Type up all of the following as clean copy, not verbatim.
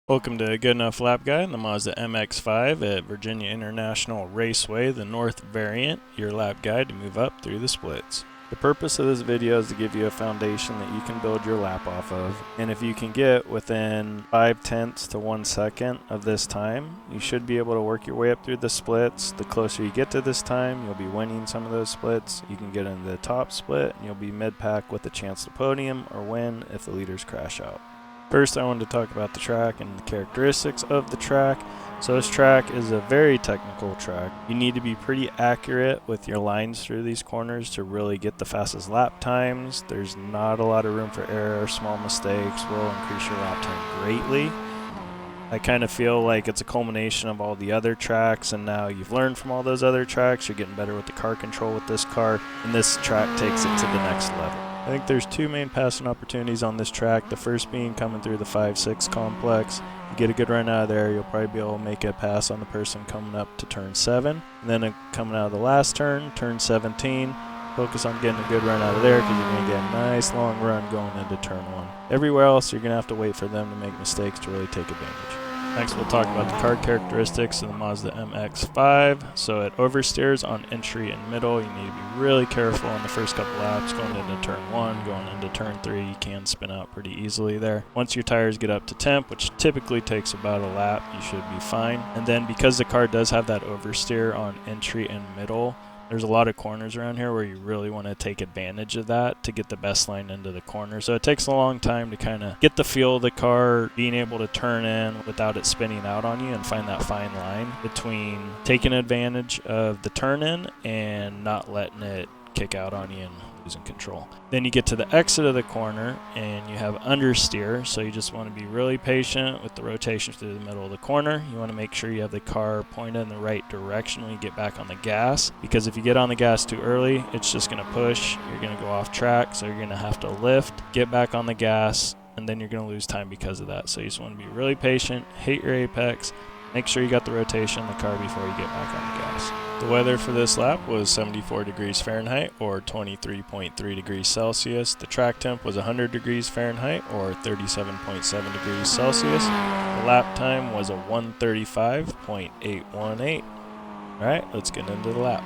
Welcome to Good Enough Lap Guide in the Mazda MX5 at Virginia International Raceway, the North variant, your lap guide to move up through the splits. The purpose of this video is to give you a foundation that you can build your lap off of, and if you can get within 5/10 to 1 second of this time, you should be able to work your way up through the splits. The closer you get to this time, you'll be winning some of those splits. You can get into the top split, and you'll be mid-pack with a chance to podium or win if the leaders crash out. First, I wanted to talk about the track and the characteristics of the track. So this track is a very technical track. You need to be pretty accurate with your lines through these corners to really get the fastest lap times. There's not a lot of room for error. Small mistakes will increase your lap time greatly. I kind of feel like it's a culmination of all the other tracks, and now you've learned from all those other tracks. You're getting better with the car control with this car, and this track takes it to the next level. I think there's two main passing opportunities on this track. The first being coming through the 5-6 complex. You get a good run out of there, you'll probably be able to make a pass on the person coming up to turn 7. And then coming out of the last turn, turn 17, focus on getting a good run out of there because you're going to get a nice long run going into turn 1. Everywhere else, you're going to have to wait for them to make mistakes to really take advantage. Next, we'll talk about the car characteristics of the Mazda MX5. So it oversteers on entry and middle. You need to be really careful on the first couple laps. Going into turn 1, going into turn 3, you can spin out pretty easily there. Once your tires get up to temp, which typically takes about a lap, you should be fine. And then because the car does have that oversteer on entry and middle, there's a lot of corners around here where you really want to take advantage of that to get the best line into the corner. So it takes a long time to kind of get the feel of the car, being able to turn in without it spinning out on you and find that fine line between taking advantage of the turn in and not letting it kick out on you and losing control. Then you get to the exit of the corner and you have understeer, so you just want to be really patient with the rotation through the middle of the corner. You want to make sure you have the car pointed in the right direction when you get back on the gas, because if you get on the gas too early, it's just going to push, you're going to go off track, so you're going to have to lift, get back on the gas, and then you're going to lose time because of that. So you just want to be really patient, hit your apex, make sure you got the rotation in the car before you get back on the gas. The weather for this lap was 74 degrees Fahrenheit or 23.3 degrees Celsius. The track temp was 100 degrees Fahrenheit or 37.7 degrees Celsius. The lap time was a 1:35.818. Alright, let's get into the lap.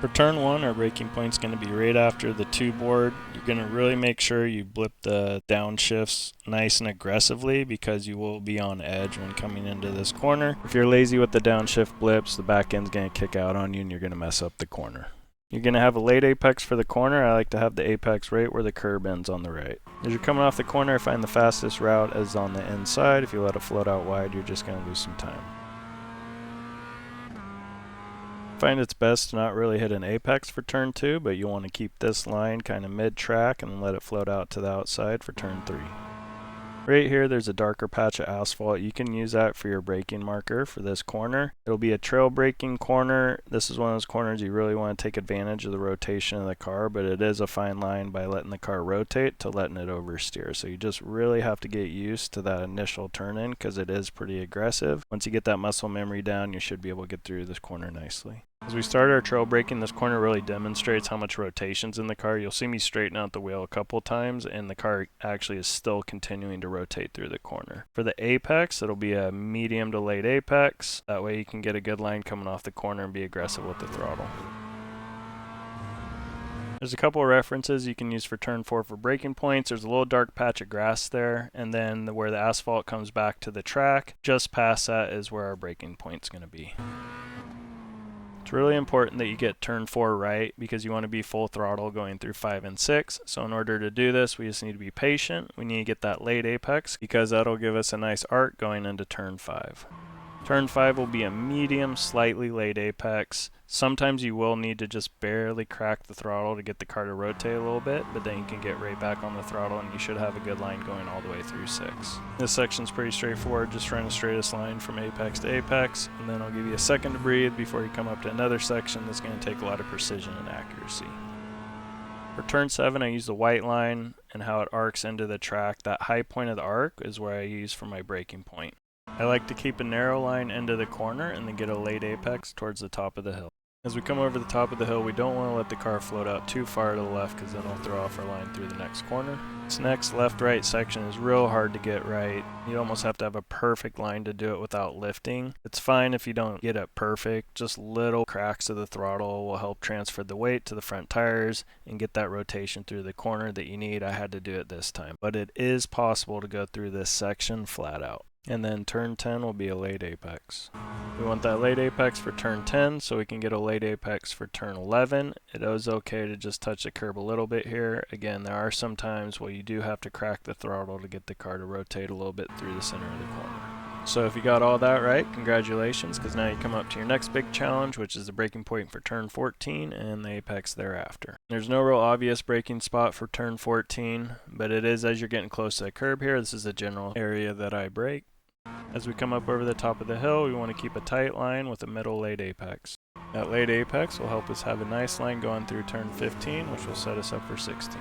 For turn 1, our braking point is going to be right after the 2 board. You're going to really make sure you blip the downshifts nice and aggressively because you will be on edge when coming into this corner. If you're lazy with the downshift blips, the back end's going to kick out on you and you're going to mess up the corner. You're going to have a late apex for the corner. I like to have the apex right where the curb ends on the right. As you're coming off the corner, find the fastest route as on the inside. If you let it float out wide, you're just going to lose some time. Find it's best to not really hit an apex for turn 2, but you want to keep this line kind of mid-track and let it float out to the outside for turn 3. Right here there's a darker patch of asphalt. You can use that for your braking marker for this corner. It'll be a trail braking corner. This is one of those corners you really want to take advantage of the rotation of the car, but it is a fine line by letting the car rotate to letting it oversteer. So you just really have to get used to that initial turn in because it is pretty aggressive. Once you get that muscle memory down, you should be able to get through this corner nicely. As we start our trail braking, this corner really demonstrates how much rotation's in the car. You'll see me straighten out the wheel a couple times and the car actually is still continuing to rotate through the corner. For the apex, it'll be a medium to late apex. That way you can get a good line coming off the corner and be aggressive with the throttle. There's a couple of references you can use for turn 4 for braking points. There's a little dark patch of grass there, and then where the asphalt comes back to the track, just past that is where our braking point's going to be. It's really important that you get turn 4 right because you want to be full throttle going through 5 and 6. So in order to do this, we just need to be patient. We need to get that late apex because that'll give us a nice arc going into turn 5. Turn 5 will be a medium, slightly late apex. Sometimes you will need to just barely crack the throttle to get the car to rotate a little bit, but then you can get right back on the throttle and you should have a good line going all the way through 6. This section's pretty straightforward, just run a straightest line from apex to apex, and then I'll give you a second to breathe before you come up to another section that's going to take a lot of precision and accuracy. For turn 7, I use the white line and how it arcs into the track. That high point of the arc is where I use for my braking point. I like to keep a narrow line into the corner and then get a late apex towards the top of the hill. As we come over the top of the hill, we don't want to let the car float out too far to the left because then it'll throw off our line through the next corner. This next left-right section is real hard to get right. You almost have to have a perfect line to do it without lifting. It's fine if you don't get it perfect. Just little cracks of the throttle will help transfer the weight to the front tires and get that rotation through the corner that you need. I had to do it this time, but it is possible to go through this section flat out. And then turn 10 will be a late apex. We want that late apex for turn 10 so we can get a late apex for turn 11. It is okay to just touch the curb a little bit here. Again, there are some times where you do have to crack the throttle to get the car to rotate a little bit through the center of the corner. So if you got all that right, congratulations, because now you come up to your next big challenge, which is the braking point for turn 14 and the apex thereafter. There's no real obvious braking spot for turn 14, but it is as you're getting close to the curb here. This is the general area that I brake. As we come up over the top of the hill, we want to keep a tight line with a middle late apex. That late apex will help us have a nice line going through turn 15, which will set us up for 16.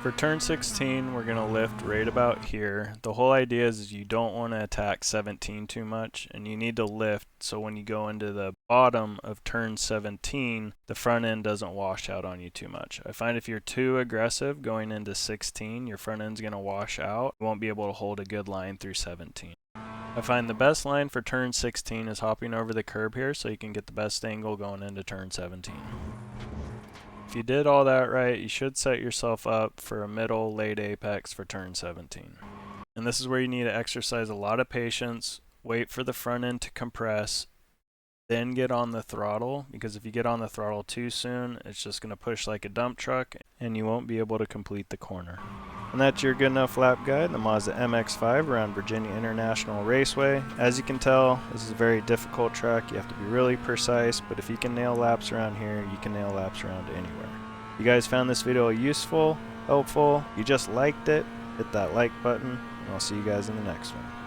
For turn 16, we're going to lift right about here. The whole idea is you don't want to attack 17 too much, and you need to lift so when you go into the bottom of turn 17, the front end doesn't wash out on you too much. I find if you're too aggressive going into 16, your front end's going to wash out. You won't be able to hold a good line through 17. I find the best line for turn 16 is hopping over the curb here so you can get the best angle going into turn 17. If you did all that right, you should set yourself up for a middle late apex for turn 17. And this is where you need to exercise a lot of patience, wait for the front end to compress, then get on the throttle, because if you get on the throttle too soon, it's just going to push like a dump truck and you won't be able to complete the corner. And that's your good enough lap guide, the Mazda MX5 around Virginia International Raceway. As you can tell, this is a very difficult track. You have to be really precise, but if you can nail laps around here, you can nail laps around anywhere. If you guys found this video useful, helpful, you just liked it, hit that like button, and I'll see you guys in the next one.